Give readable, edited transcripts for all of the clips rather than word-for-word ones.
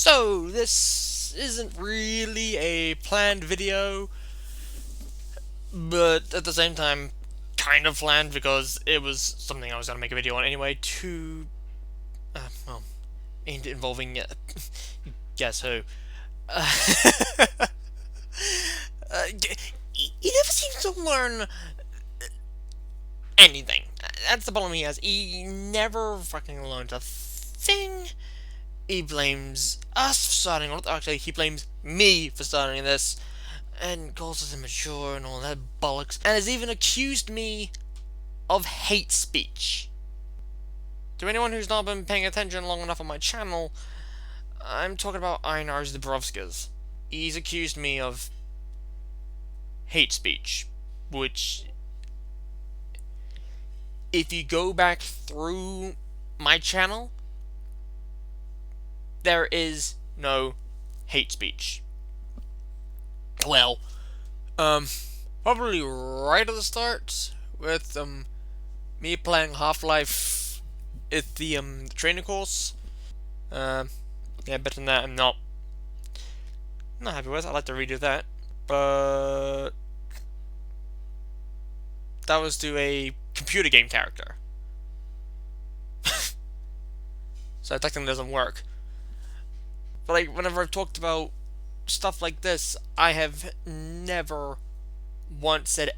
So, this isn't really a planned video, but at the same time, kind of planned because it was something I was going to make a video on anyway well, involving, guess who. Uh, he never seems to learn anything. That's the problem he has. He never fucking learns a thing. He blames us for starting on it. Actually, he blames me for starting this, and calls us immature and all that bollocks, and has even accused me of hate speech. To anyone who's not been paying attention long enough on my channel, I'm talking about Einars the He's accused me of hate speech, which, if you go back through my channel, there is no hate speech. Well, probably right at the start with me playing Half-Life at the training course. Yeah, better than that, I'm not happy with. I'd like to redo that, but that was to a computer game character, so that technically doesn't work. But like, whenever I've talked about stuff like this, I have never once said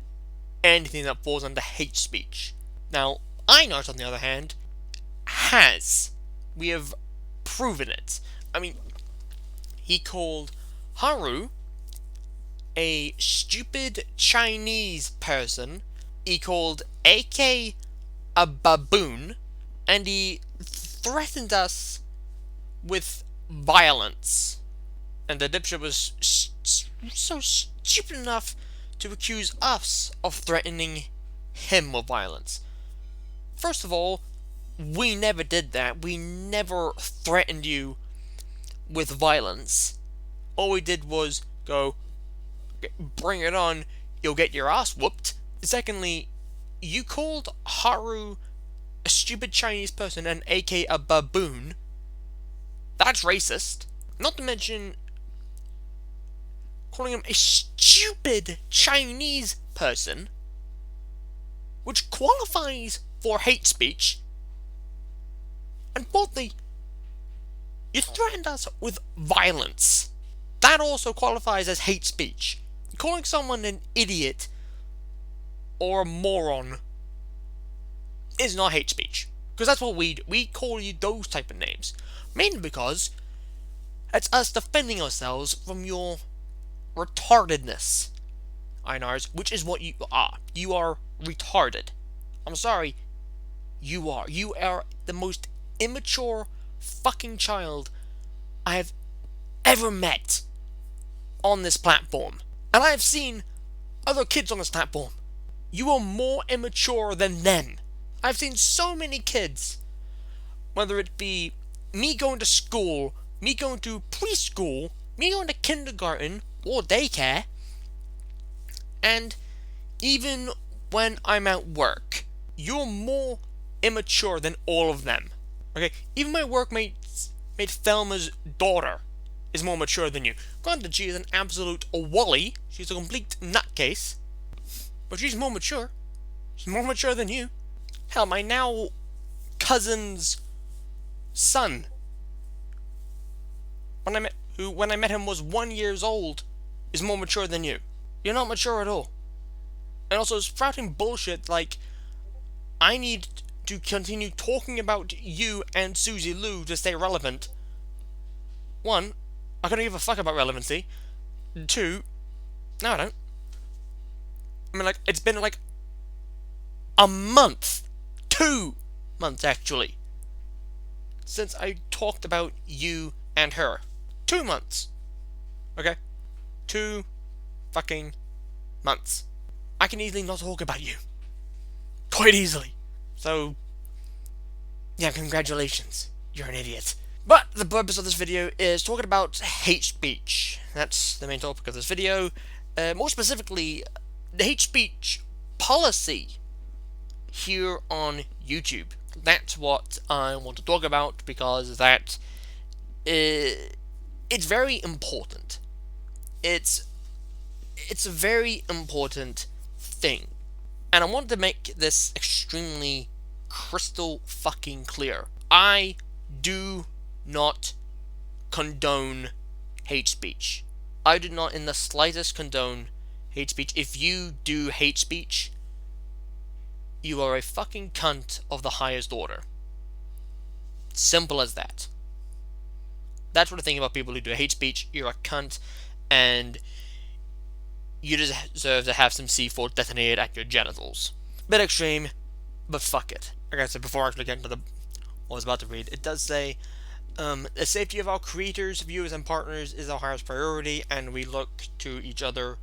anything that falls under hate speech. Now, Einars, on the other hand, has. We have proven it. I mean, he called Haru a stupid Chinese person. He called AK a baboon, and he threatened us with violence. And the dipshit was so stupid enough to accuse us of threatening him with violence. First of all, we never did that. We never threatened you with violence. All we did was go, bring it on, you'll get your ass whooped. Secondly, you called Haru a stupid Chinese person and AK a baboon. That's racist. Not to mention calling him a stupid Chinese person, which qualifies for hate speech. And fourthly, you threatened us with violence. That also qualifies as hate speech. Calling someone an idiot or a moron is not hate speech. Because that's what we call you those type of names. Mainly because it's us defending ourselves from your retardedness, Einars, which is what you are. You are retarded. I'm sorry. You are. You are the most immature fucking child I have ever met on this platform. And I have seen other kids on this platform. You are more immature than them. I've seen so many kids, whether it be me going to school, me going to preschool, me going to kindergarten or daycare, and even when I'm at work, you're more immature than all of them. Okay, even my workmate Thelma's daughter is more mature than you. Granted, she is an absolute wally. She's a complete nutcase, but she's more mature. She's more mature than you. Hell, my now cousin's son, when I met him was 1 year old, is more mature than you. You're not mature at all. And also sprouting bullshit like I need to continue talking about you and Susie Lou to stay relevant. One, I don't give a fuck about relevancy. Two, no I don't. I mean, like, it's been like a month, 2 months actually, since I talked about you and her. 2 months. Okay? 2 fucking months. I can easily not talk about you. Quite easily. So, yeah, congratulations. You're an idiot. But the purpose of this video is talking about hate speech. That's the main topic of this video. More specifically, the hate speech policy here on YouTube. That's what I want to talk about, because that it's very important. It's a very important thing. And I want to make this extremely crystal fucking clear. I do not condone hate speech. I do not in the slightest condone hate speech. If you do hate speech, you are a fucking cunt of the highest order. Simple as that. That's what I think about people who do hate speech. You're a cunt, and you deserve to have some C4 detonated at your genitals. Bit extreme, but fuck it. Like I said, before I actually get into what I was about to read, it does say, the safety of our creators, viewers, and partners is our highest priority, and we look to each other.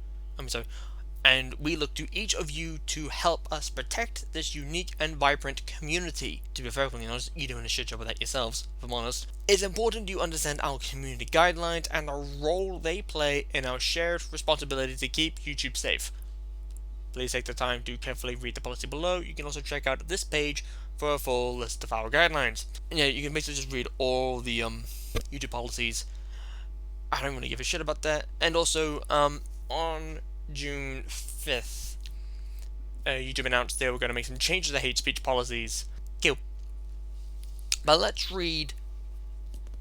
And we look to each of you to help us protect this unique and vibrant community. To be perfectly honest, you're doing a shit job with that yourselves, if I'm honest. It's important you understand our community guidelines and the role they play in our shared responsibility to keep YouTube safe. Please take the time to carefully read the policy below. You can also check out this page for a full list of our guidelines. And yeah, you can basically just read all the YouTube policies. I don't really give a shit about that. And also, on June 5th, YouTube announced they were going to make some changes to hate speech policies. Cool. But let's read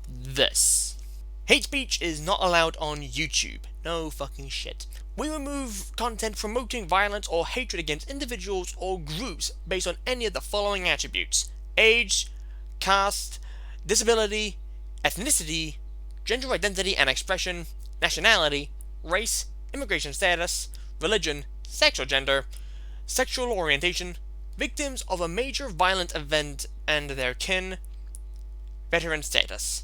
this. Hate speech is not allowed on YouTube. No fucking shit. We remove content promoting violence or hatred against individuals or groups based on any of the following attributes: age, caste, disability, ethnicity, gender identity and expression, nationality, race, immigration status, religion, sex or gender, sexual orientation, victims of a major violent event and their kin, veteran status.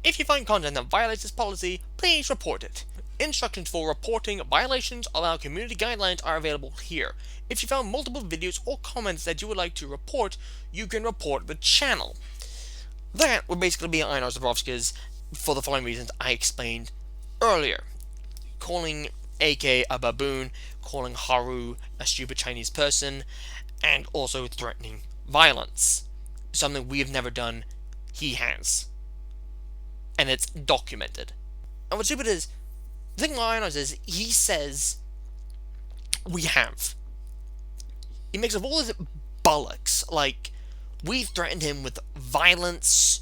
If you find content that violates this policy, please report it. Instructions for reporting violations of our community guidelines are available here. If you found multiple videos or comments that you would like to report, you can report the channel. That would basically be Einars for the following reasons I explained earlier. Calling AK a baboon, calling Haru a stupid Chinese person, and also threatening violence. Something we have never done, he has. And it's documented. And what's stupid is, the thing with Einars is, he says we have. He makes up all this bollocks, like, we threatened him with violence,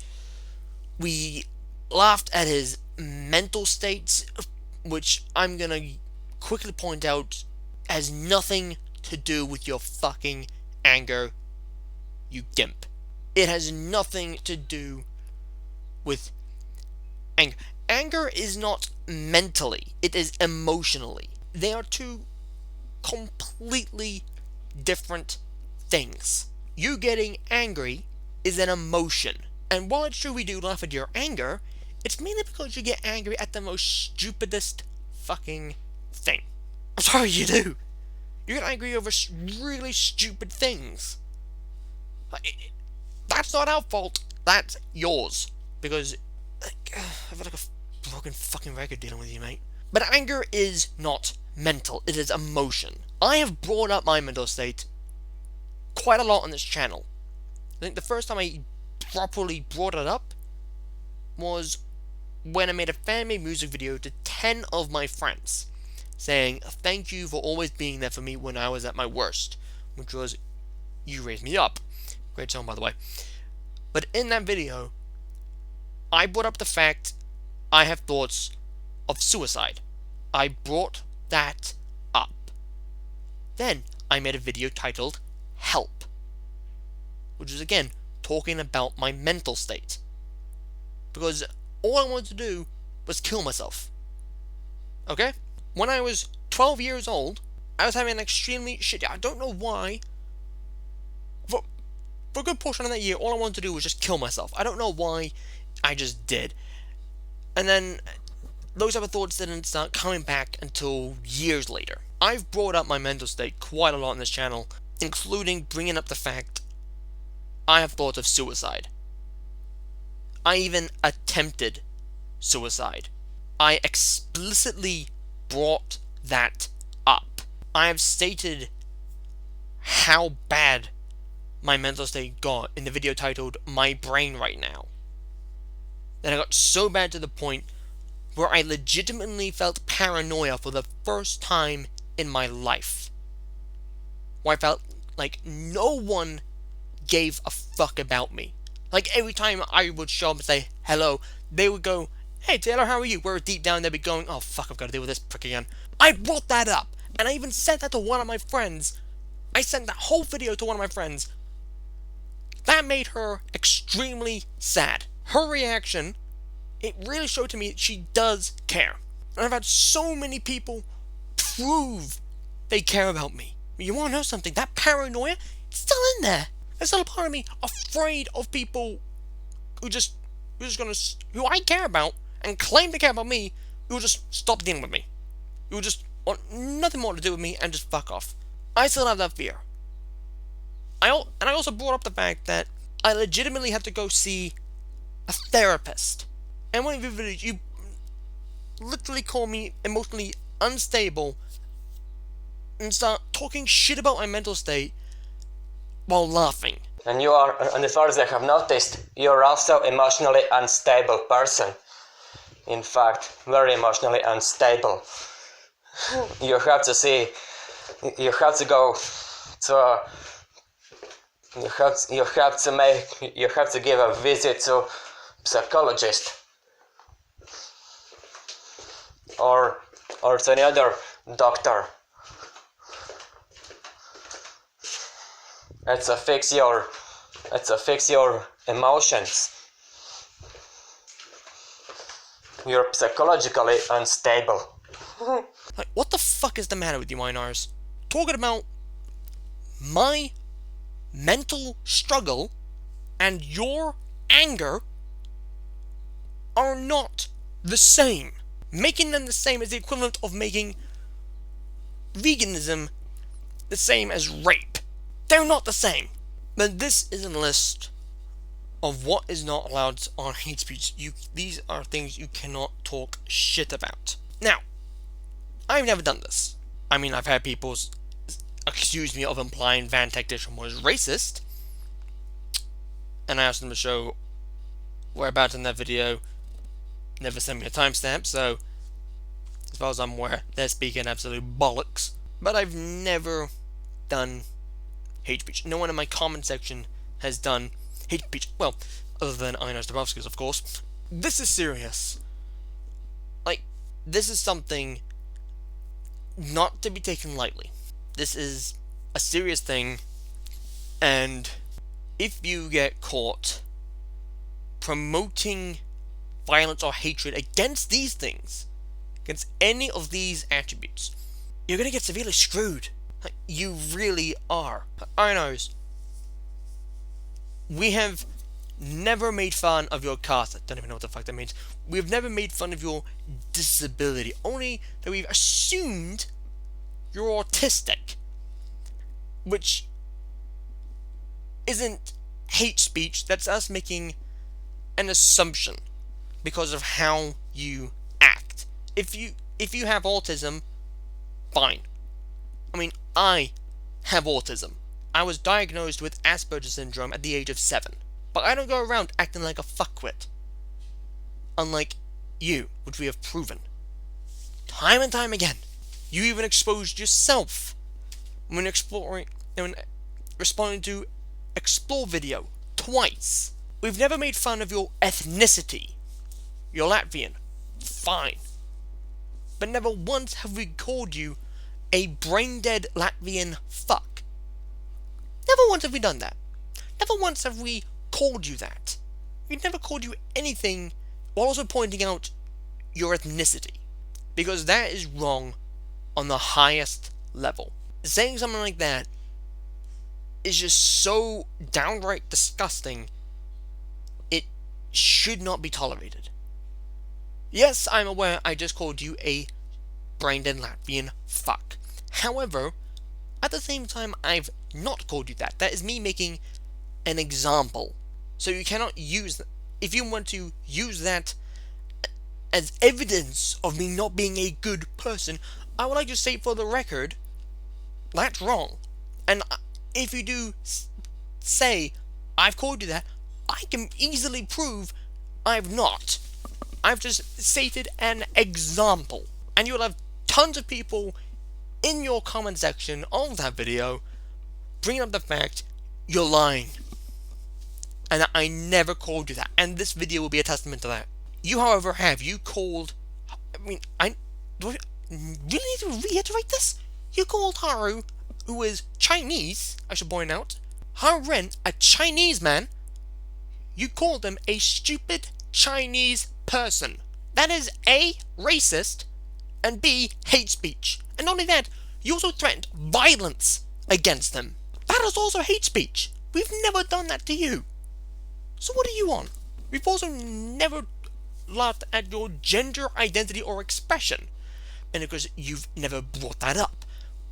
we laughed at his mental states, which I'm gonna quickly point out has nothing to do with your fucking anger, you gimp. It has nothing to do with anger. Anger is not mentally, it is emotionally. They are two completely different things. You getting angry is an emotion. And while it's true we do laugh at your anger, it's mainly because you get angry at the most stupidest fucking thing. I'm sorry, you do. You get angry over really stupid things. That's not our fault. That's yours. Because I've got like a broken fucking record dealing with you, mate. But anger is not mental. It is emotion. I have brought up my mental state quite a lot on this channel. I think the first time I properly brought it up was when I made a fan-made music video to 10 of my friends, saying thank you for always being there for me when I was at my worst, which was You Raised Me Up. Great song, by the way. But in that video, I brought up the fact I have thoughts of suicide. I brought that up. Then I made a video titled Help, which was again talking about my mental state. Because all I wanted to do was kill myself. Okay? When I was 12 years old, I was having an extremely shitty... I don't know why. For a good portion of that year, all I wanted to do was just kill myself. I don't know why. I just did. And then those type of thoughts didn't start coming back until years later. I've brought up my mental state quite a lot on this channel, including bringing up the fact I have thoughts of suicide. I even attempted suicide. I explicitly brought that up. I have stated how bad my mental state got in the video titled My Brain Right Now. That I got so bad to the point where I legitimately felt paranoia for the first time in my life. Where I felt like no one gave a fuck about me. Like every time I would show up and say hello, they would go, "Hey Taylor, how are you?" Where deep down they'd be going, "Oh fuck, I've got to deal with this prick again." I brought that up, and I even sent that to one of my friends. I sent that whole video to one of my friends. That made her extremely sad. Her reaction, it really showed to me that she does care. And I've had so many people prove they care about me. You want to know something? That paranoia, it's still in there. There's still a part of me afraid of people who I care about and claim to care about me, who will just stop dealing with me. Who will just want nothing more to do with me and just fuck off. I still have that fear. I also brought up the fact that I legitimately had to go see a therapist. And one of your videos, you literally call me emotionally unstable and start talking shit about my mental state while laughing. And as far as I have noticed, you're also emotionally unstable person. In fact, very emotionally unstable. You have to give a visit to psychologist or to any other doctor. It's to fix your emotions. You're psychologically unstable. Like, what the fuck is the matter with you, Einars? Talking about my mental struggle and your anger are not the same. Making them the same is the equivalent of making veganism the same as rape. They're not the same. But this is a list of what is not allowed on hate speech. These are things you cannot talk shit about. Now, I've never done this. I mean, I've had people accuse me of implying Van Tactician was racist, and I asked them to show whereabouts in that video. Never sent me a timestamp, so as far as I'm aware, they're speaking absolute bollocks. But I've never done hate speech. No one in my comment section has done hate speech. Well, other than Einars Dabrowski's, of course. This is serious. Like, this is something not to be taken lightly. This is a serious thing, and if you get caught promoting violence or hatred against these things, against any of these attributes, you're gonna get severely screwed. Like, you really are. Einars, we have never made fun of your cast. I don't even know what the fuck that means. We've never made fun of your disability. Only that we've assumed you're autistic. Which isn't hate speech. That's us making an assumption because of how you act. If you have autism, fine. I mean, I have autism. I was diagnosed with Asperger's syndrome at the age of 7. But I don't go around acting like a fuckwit. Unlike you, which we have proven. Time and time again. You even exposed yourself when responding to Explore video twice. We've never made fun of your ethnicity. You're Latvian. Fine. But never once have we called you a brain-dead Latvian fuck. Never once have we done that. Never once have we called you that. We've never called you anything while also pointing out your ethnicity. Because that is wrong on the highest level. Saying something like that is just so downright disgusting, it should not be tolerated. Yes, I'm aware I just called you a brain-dead Latvian fuck. However, at the same time, I've not called you that. That is me making an example. So you cannot use... If you want to use that as evidence of me not being a good person, I would like to say for the record, that's wrong. And if you do say I've called you that, I can easily prove I've not. I've just stated an example, and you'll have tons of people in your comment section of that video bringing up the fact you're lying, and I never called you that, and this video will be a testament to that. You, however, you called, do I really need to reiterate this? You called Haru, who is Chinese, I should point out, Haren, a Chinese man, you called him a stupid Chinese person. That is A, racist, and B, hate speech. And not only that, you also threatened violence against them. That is also hate speech. We've never done that to you. So what are you on? We've also never laughed at your gender identity or expression. And because you've never brought that up.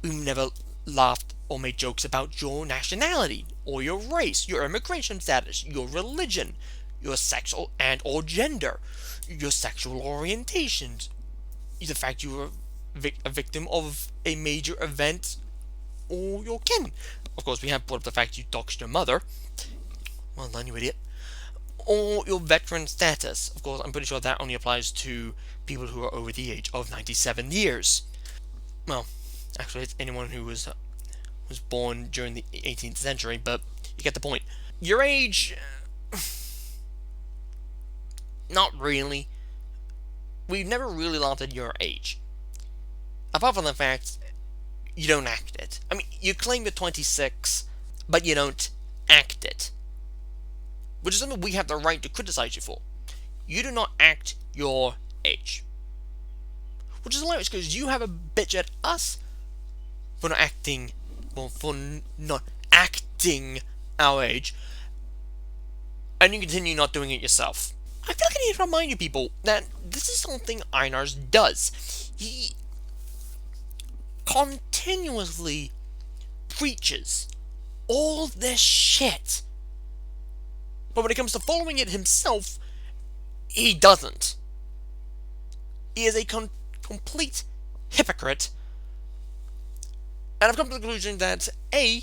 We've never laughed or made jokes about your nationality, or your race, your immigration status, your religion, your sexual and or gender, your sexual orientations, the fact you were a victim of a major event, or your kin. Of course, we have brought up the fact you doxed your mother. Well done, you idiot. Or your veteran status. Of course, I'm pretty sure that only applies to people who are over the age of 97 years. Well, actually, it's anyone who was born during the 18th century, but you get the point. Your age... not really. We've never really laughed at your age. Apart from the fact you don't act it. I mean, you claim you're 26, but you don't act it. Which is something we have the right to criticize you for. You do not act your age. Which is hilarious, because you have a bitch at us for not acting... well, for not acting our age. And you continue not doing it yourself. I feel like I need to remind you people that this is something Einars does. He continuously preaches all this shit. But when it comes to following it himself, he doesn't. He is a complete hypocrite. And I've come to the conclusion that A,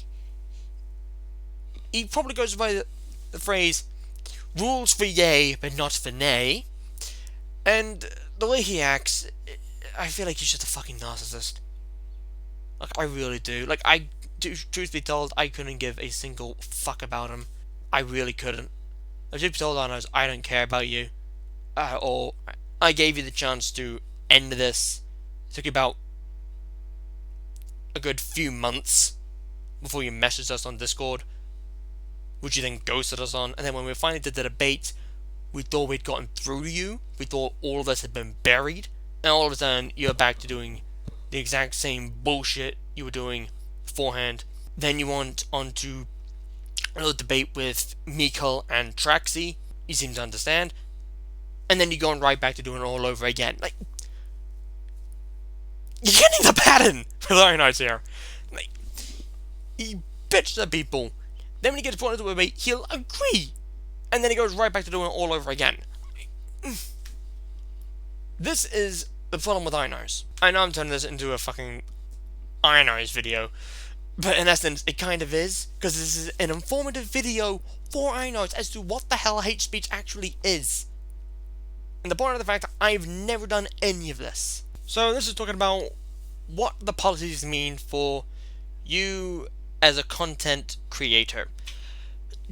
he probably goes by the phrase, rules for yay, but not for nay. And the way he acts, I feel like he's just a fucking narcissist. Like, I really do. Like, truth be told, I couldn't give a single fuck about him. I really couldn't. Truth be told, I don't care about you at all. I gave you the chance to end this. It took you about a good few months before you messaged us on Discord, which you then ghosted us on. And then when we finally did the debate, we thought we'd gotten through to you. We thought all of this had been buried. And all of a sudden, you're back to doing the exact same bullshit you were doing beforehand. Then you went on to another debate with Mikkel and Traxi. You seem to understand. And then you're going right back to doing it all over again. Like, you're getting the pattern with Einars here. Like, he bitches at people. Then when he gets brought into a debate, he'll agree. And then he goes right back to doing it all over again. This is the problem with Einars. I know I'm turning this into a fucking Einars video, but in essence, it kind of is, because this is an informative video for Einars as to what the hell hate speech actually is. And the point of the fact that I've never done any of this. So this is talking about what the policies mean for you as a content creator.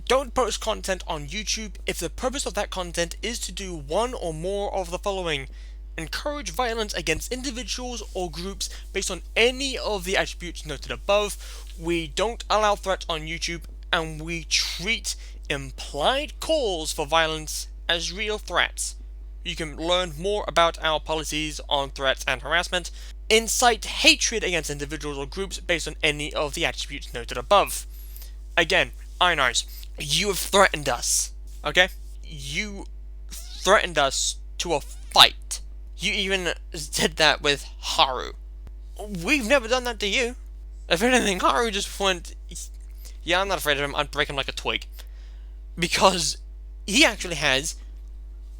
Don't post content on YouTube if the purpose of that content is to do one or more of the following: encourage violence against individuals or groups based on any of the attributes noted above. We don't allow threats on YouTube, and we treat implied calls for violence as real threats. You can learn more about our policies on threats and harassment. Incite hatred against individuals or groups based on any of the attributes noted above. Again, Einars, you have threatened us, okay? You threatened us to a fight. You even did that with Haru. We've never done that to you. If anything, Haru just went, yeah, I'm not afraid of him, I'd break him like a twig. Because he actually has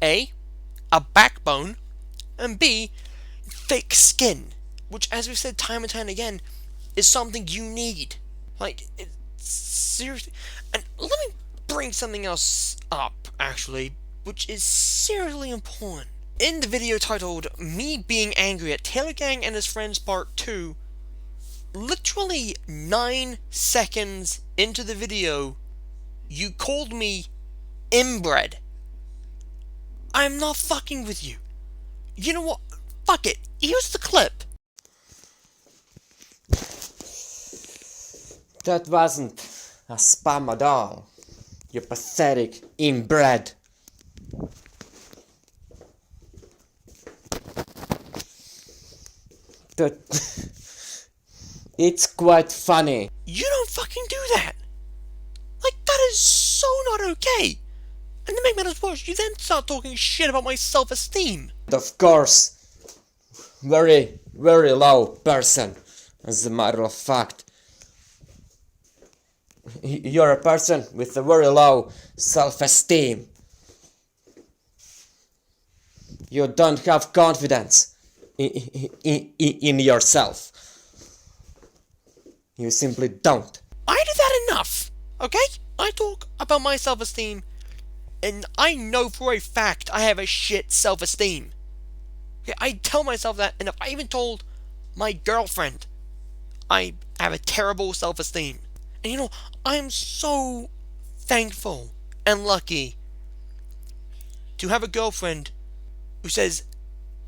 A, a backbone, and B, thick skin. Which, as we've said time and time again, is something you need. Like, it's seriously... And let me bring something else up, actually, which is seriously important. In the video titled Me Being Angry at Taylor Gang and His Friends Part 2, literally 9 seconds into the video, you called me inbred. I'm not fucking with you. You know what? Fuck it. Here's the clip. That wasn't a spam at all. You pathetic inbred. It's quite funny. You don't fucking do that. Like, that is so not okay. And to make matters worse, you then start talking shit about my self-esteem. Of course, very, very low person, as a matter of fact. You're a person with a very low self-esteem. You don't have confidence in yourself. You simply don't. I do that enough, okay? I talk about my self-esteem, and I know for a fact I have a shit self-esteem. Okay, I tell myself that, and if I even told my girlfriend I have a terrible self-esteem. And you know, I am so thankful and lucky to have a girlfriend who says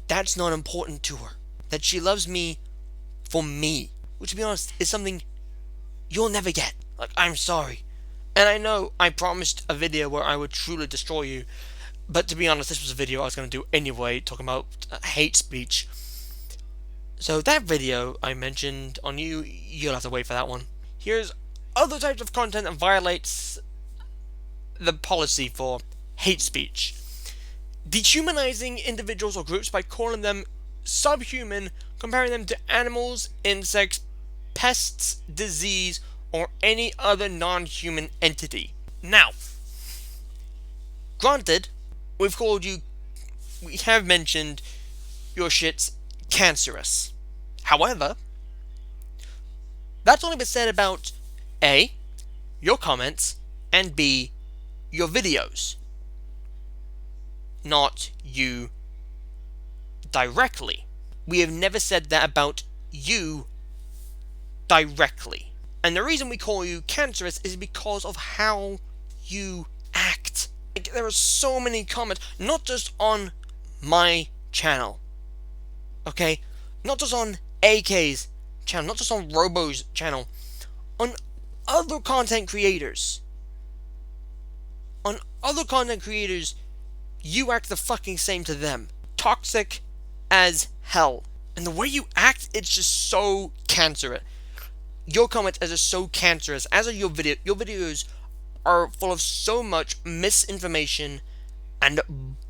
that's not important to her. That she loves me for me. Which, to be honest, is something you'll never get. Like, I'm sorry. And I know I promised a video where I would truly destroy you. But to be honest, this was a video I was going to do anyway, talking about hate speech. So that video I mentioned on you, you'll have to wait for that one. Here's other types of content that violates the policy for hate speech. Dehumanizing individuals or groups by calling them subhuman, comparing them to animals, insects, pests, disease, or any other non-human entity. Now, granted, we have mentioned your shit's cancerous. However, that's only been said about A, your comments, and B, your videos. Not you directly. We have never said that about you directly. And the reason we call you cancerous is because of how you act. Like, there are so many comments, not just on my channel, okay? Not just on AK's channel, not just on Robo's channel, on other content creators. On other content creators, you act the fucking same to them. Toxic as hell. And the way you act, it's just so cancerous. Your comments are just so cancerous, as are your videos. Your videos are full of so much misinformation and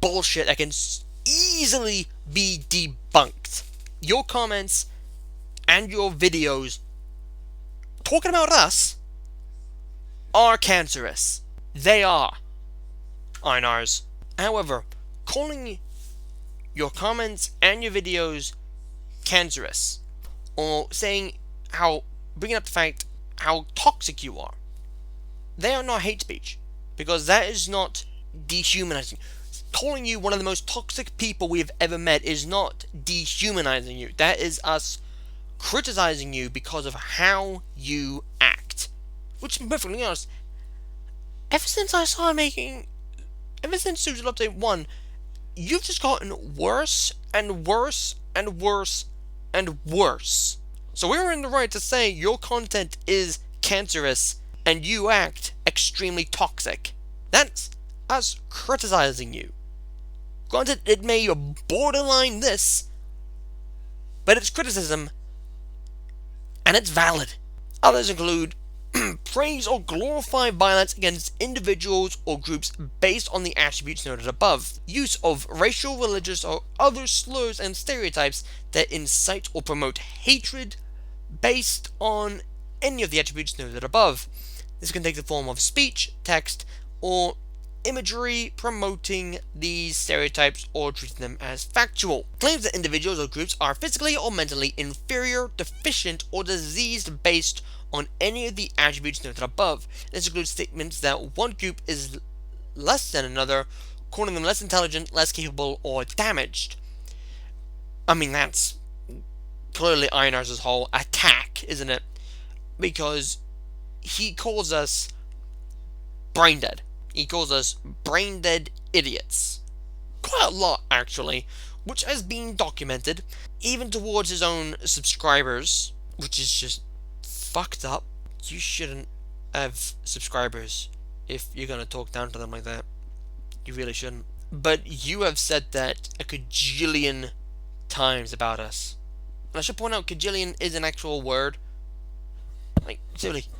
bullshit that can easily be debunked. Your comments and your videos talking about us are cancerous. They are. Einars. However, calling your comments and your videos cancerous, or bringing up the fact how toxic you are, they are not hate speech, because that is not dehumanizing. Calling you one of the most toxic people we have ever met is not dehumanizing you. That is us criticizing you because of how you act. Which, to be perfectly honest, ever since Suicide Update 1, you've just gotten worse and worse and worse and worse. So we're in the right to say your content is cancerous and you act extremely toxic. That's us criticizing you. Granted, it may borderline this, but it's criticism, and it's valid. Others include praise or glorify violence against individuals or groups based on the attributes noted above. Use of racial, religious, or other slurs and stereotypes that incite or promote hatred based on any of the attributes noted above. This can take the form of speech, text, or imagery promoting these stereotypes or treating them as factual. Claims that individuals or groups are physically or mentally inferior, deficient, or diseased based on any of the attributes noted above. This includes statements that one group is less than another, calling them less intelligent, less capable, or damaged. I mean, that's clearly Einars' whole attack, isn't it? Because he calls us brain dead. He calls us brain dead idiots. Quite a lot, actually, which has been documented, even towards his own subscribers, which is just fucked up. You shouldn't have subscribers if you're gonna talk down to them like that. You really shouldn't. But you have said that a cajillion times about us. And I should point out, cajillion is an actual word. Like, seriously,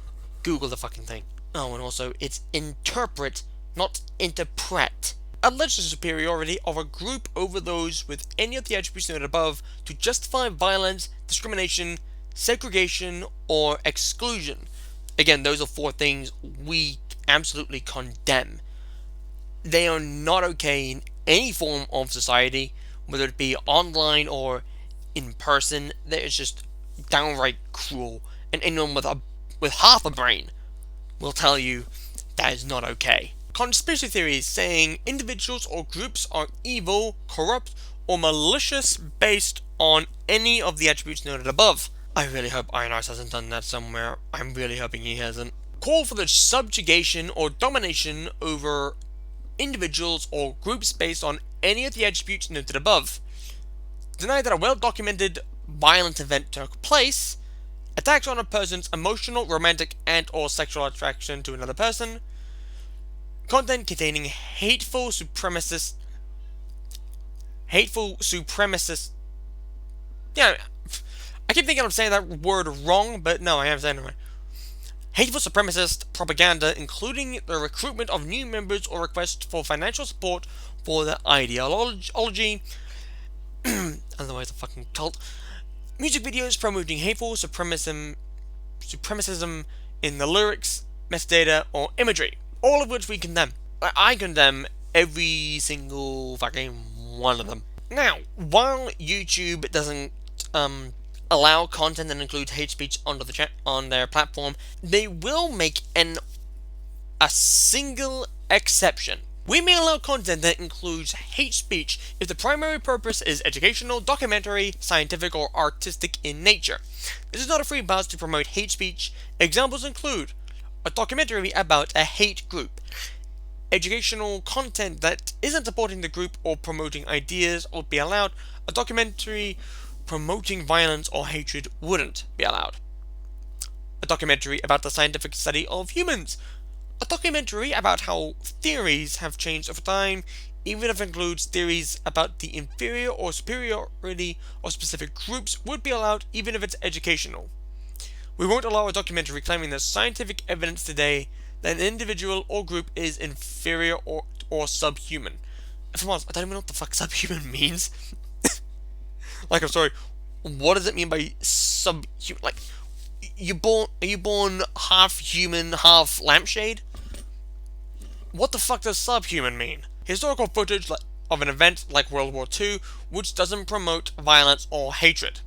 Google the fucking thing. Oh, and also, it's interpret, not interpret. Alleged superiority of a group over those with any of the attributes noted above to justify violence, discrimination, segregation, or exclusion. Again, those are 4 things we absolutely condemn. They are not okay in any form of society, whether it be online or in person. That is just downright cruel, and anyone with half a brain will tell you that is not okay. Conspiracy theories saying individuals or groups are evil, corrupt, or malicious based on any of the attributes noted above. I really hope Einars hasn't done that somewhere. I'm really hoping he hasn't. Call for the subjugation or domination over individuals or groups based on any of the attributes noted above. Deny that a well-documented violent event took place. Attacks on a person's emotional, romantic, and or sexual attraction to another person. Content containing hateful supremacist... Yeah, I keep thinking I'm saying that word wrong, but no, I am saying it right. Hateful supremacist propaganda, including the recruitment of new members or requests for financial support for the ideology, otherwise a fucking cult. Music videos promoting hateful supremacism in the lyrics, metadata, or imagery. All of which we condemn. I condemn every single fucking one of them. Now, while YouTube doesn't allow content that includes hate speech on their platform, they will make a single exception. We may allow content that includes hate speech if the primary purpose is educational, documentary, scientific, or artistic in nature. This is not a free pass to promote hate speech. Examples include a documentary about a hate group, educational content that isn't supporting the group or promoting ideas will be allowed. A documentary promoting violence or hatred wouldn't be allowed. A documentary about the scientific study of humans. A documentary about how theories have changed over time, even if it includes theories about the inferior or superiority of specific groups, would be allowed even if it's educational. We won't allow a documentary claiming there's scientific evidence today that an individual or group is inferior or subhuman. If I'm honest, I don't even know what the fuck subhuman means. Like, I'm sorry, what does it mean by subhuman? Like, are you born half human, half lampshade? What the fuck does subhuman mean? Historical footage of an event like World War II, which doesn't promote violence or hatred.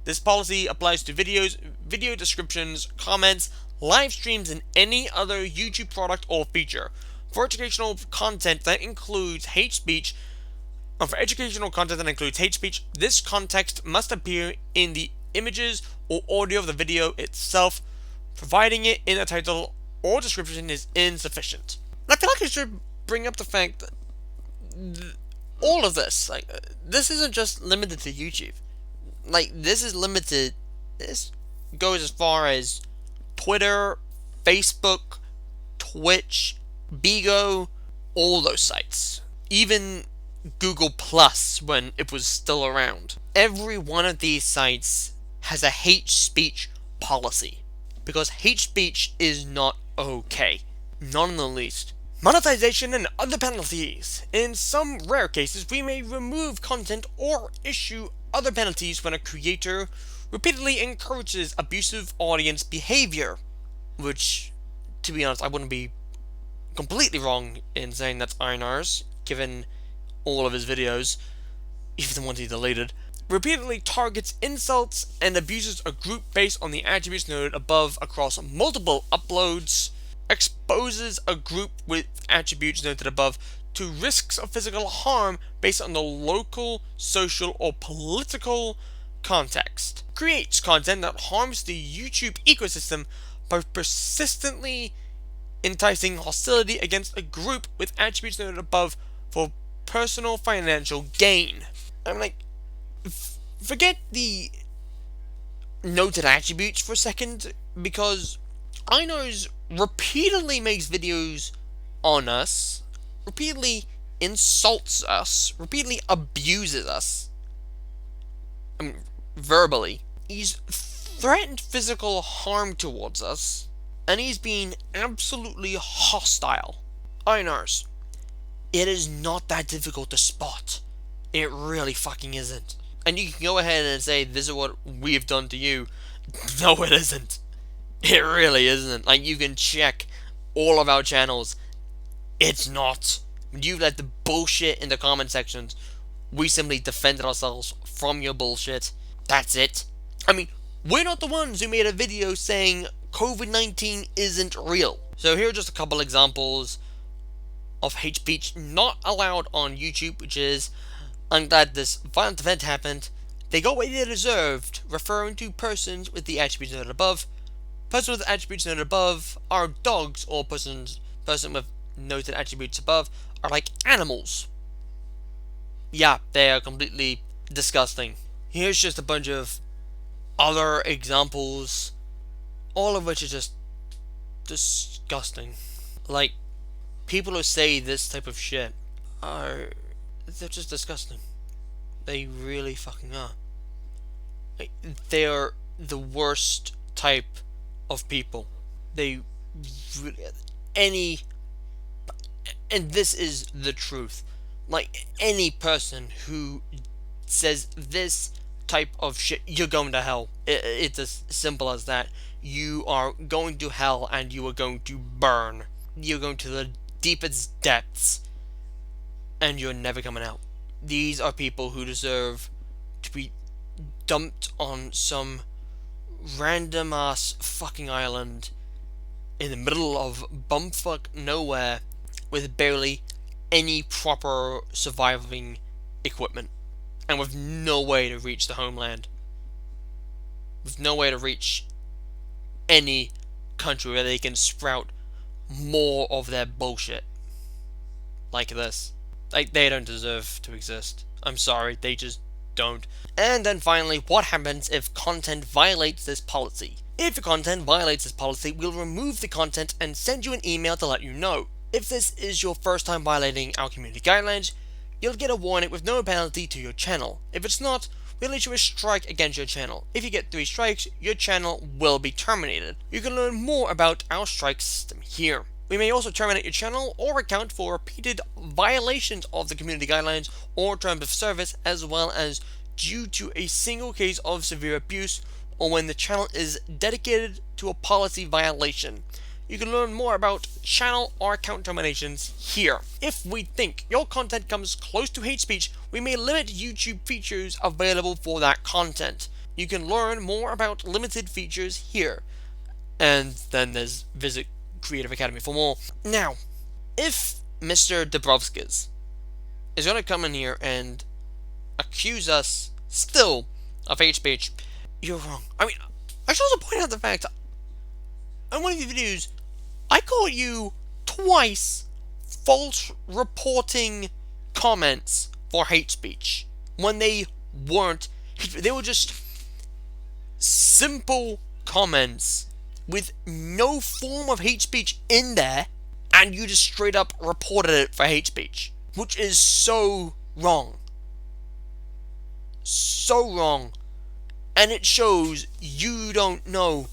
This policy applies to videos, video descriptions, comments, live streams, and any other YouTube product or feature. For educational content that includes hate speech, this context must appear in the images or audio of the video itself. Providing it in a title or description is insufficient. And I feel like I should bring up the fact that all of this, this isn't just limited to YouTube. This goes as far as Twitter, Facebook, Twitch, Bigo, all those sites. Even Google Plus, when it was still around. Every one of these sites has a hate speech policy. Because hate speech is not okay. Not in the least. Monetization and other penalties. In some rare cases, we may remove content or issue other penalties when a creator repeatedly encourages abusive audience behavior. Which, to be honest, I wouldn't be completely wrong in saying that's Einars, given all of his videos, even the ones he deleted. Repeatedly targets insults and abuses a group based on the attributes noted above across multiple uploads. Exposes a group with attributes noted above to risks of physical harm based on the local, social, or political context. Creates content that harms the YouTube ecosystem by persistently enticing hostility against a group with attributes noted above for personal financial gain. I'm like, forget the noted attributes for a second, because Einars repeatedly makes videos on us, repeatedly insults us, repeatedly abuses us. I mean, verbally. He's threatened physical harm towards us, and he's been absolutely hostile. Einars, it is not that difficult to spot. It really fucking isn't. And you can go ahead and say, this is what we've done to you. No, it isn't. It really isn't. Like, you can check all of our channels. It's not. You let the bullshit in the comment sections. We simply defended ourselves from your bullshit. That's it. I mean, we're not the ones who made a video saying COVID-19 isn't real. So here are just a couple examples of hate speech not allowed on YouTube, which is, I'm glad this violent event happened. They got what they deserved, referring to persons with the attributes noted above. Persons with attributes noted above are dogs, or person with noted attributes above are like animals. Yeah, they are completely disgusting. Here's just a bunch of other examples, all of which are just disgusting. Like, people who say this type of shit they're just disgusting. They really fucking are. Like, they're the worst type of people. And this is the truth. Like, any person who says this type of shit, you're going to hell. It's as simple as that. You are going to hell and you are going to burn. You're going to the deepest depths and you're never coming out. These are people who deserve to be dumped on some random ass fucking island in the middle of bumfuck nowhere with barely any proper surviving equipment and with no way to reach the homeland, with no way to reach any country where they can sprout more of their bullshit like this. Like, they don't deserve to exist. I'm sorry, they just don't. And then finally, what happens if content violates this policy? If your content violates this policy, we'll remove the content and send you an email to let you know. If this is your first time violating our community guidelines, you'll get a warning with no penalty to your channel. If it's not, we'll issue a strike against your channel. If you get 3 strikes, your channel will be terminated. You can learn more about our strike system here. We may also terminate your channel or account for repeated violations of the community guidelines or terms of service, as well as due to a single case of severe abuse or when the channel is dedicated to a policy violation. You can learn more about channel or account terminations here. If we think your content comes close to hate speech, we may limit YouTube features available for that content. You can learn more about limited features here. And then there's visit Creative Academy for more. Now, if Mr. Dabrowskis is going to come in here and accuse us still of hate speech, you're wrong. I mean, I should also point out the fact in one of your videos, I caught you twice false reporting comments for hate speech when they weren't. They were just simple comments with no form of hate speech in there, and you just straight up reported it for hate speech, which is so wrong. So wrong. And it shows you don't know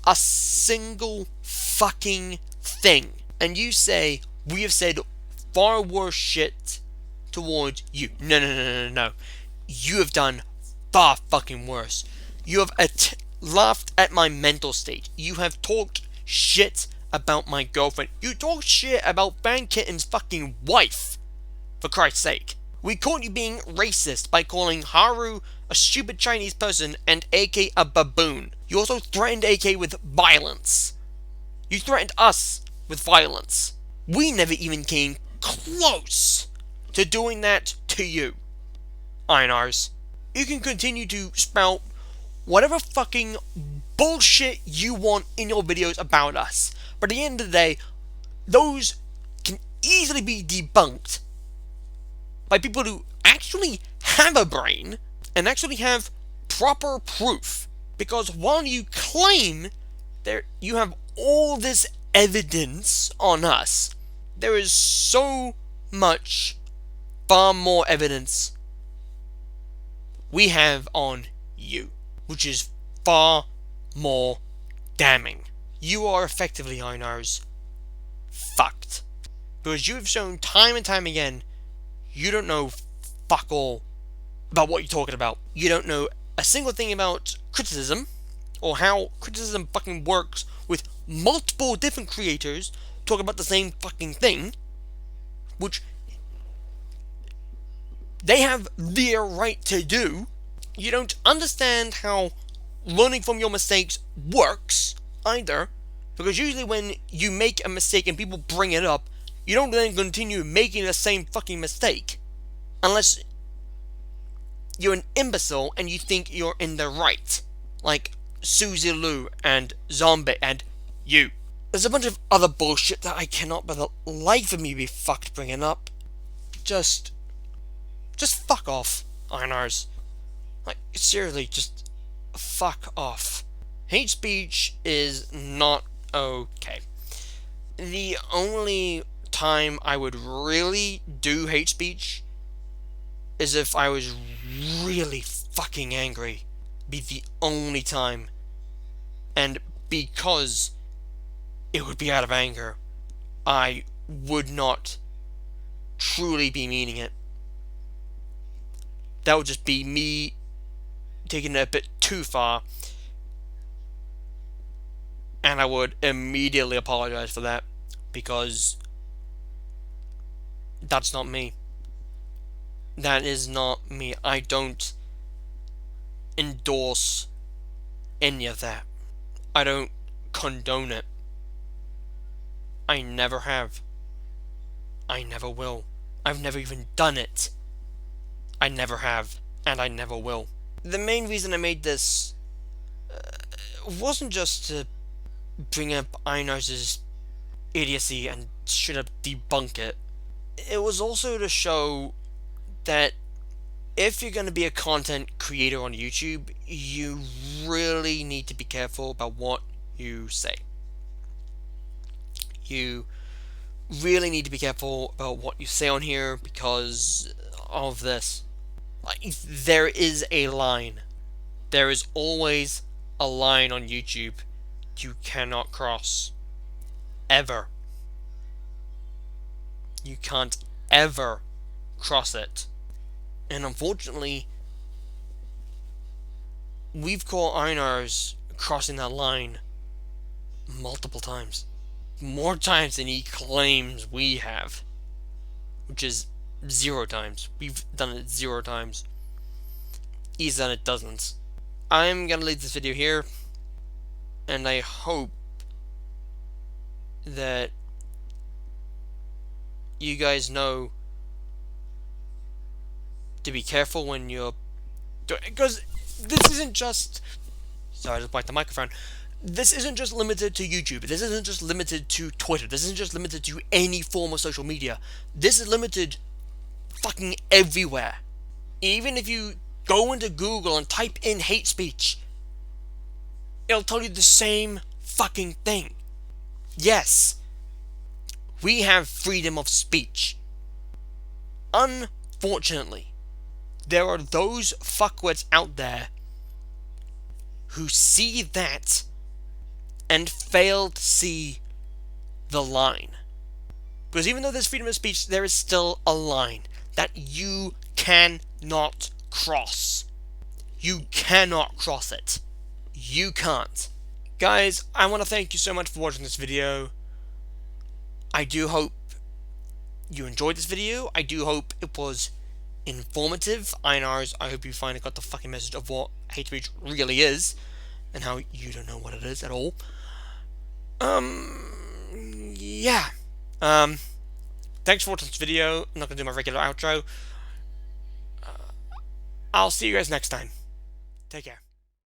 a single fucking thing. And you say, we have said far worse shit towards you. No. You have done far fucking worse. You have laughed at my mental state. You have talked shit about my girlfriend. You talked shit about Fan Kitten's fucking wife. For Christ's sake. We caught you being racist by calling Haru a stupid Chinese person and AK a baboon. You also threatened AK with violence. You threatened us with violence. We never even came close to doing that to you, Einars. You can continue to spout whatever fucking bullshit you want in your videos about us, but at the end of the day, those can easily be debunked by people who actually have a brain and actually have proper proof. Because while you claim that you have all this evidence on us, there is so much, far more evidence we have on you, which is far more damning. You are effectively, Einars, fucked. Because you have shown time and time again, you don't know fuck all about what you're talking about. You don't know a single thing about criticism, or how criticism fucking works with multiple different creators talking about the same fucking thing, which they have their right to do. You don't understand how learning from your mistakes works either, because usually when you make a mistake and people bring it up, you don't then continue making the same fucking mistake, unless you're an imbecile and you think you're in the right, like Suzy Lou and Zombie and you. There's a bunch of other bullshit that I cannot for the life of me be fucked bringing up. Just fuck off, Einars. Like, seriously, just fuck off. Hate speech is not okay. The only time I would really do hate speech is if I was really fucking angry. Be the only time. And because it would be out of anger, I would not truly be meaning it. That would just be me taking it a bit too far, and I would immediately apologize for that, because that's not me. That is not me. I don't endorse any of that. I don't condone it. I never have. I never will. I've never even done it. I never have, and I never will. The main reason I made this wasn't just to bring up Einars' idiocy and straight up debunk it. It was also to show that if you're going to be a content creator on YouTube, you really need to be careful about what you say. You really need to be careful about what you say on here because of this. Like, there is a line. There is always a line on YouTube you cannot cross. Ever. You can't ever cross it. And unfortunately, we've caught Einars crossing that line multiple times. More times than he claims we have. Which is 0 times. We've done it 0 times. He's done it dozens. I'm gonna leave this video here, and I hope that you guys know to be careful when you're doing, because this isn't just, sorry, I just wiped the microphone. This isn't just limited to YouTube. This isn't just limited to Twitter. This isn't just limited to any form of social media. This is limited fucking everywhere. Even if you go into Google and type in hate speech, it'll tell you the same fucking thing. Yes, we have freedom of speech. Unfortunately, there are those fuckwits out there who see that and fail to see the line. Because even though there's freedom of speech, there is still a line that you cannot cross. You cannot cross it. You can't. Guys, I want to thank you so much for watching this video. I do hope you enjoyed this video. I do hope it was informative. Einars, I hope you finally got the fucking message of what hate speech really is, and how you don't know what it is at all. Yeah. thanks for watching this video. I'm not going to do my regular outro. I'll see you guys next time. Take care.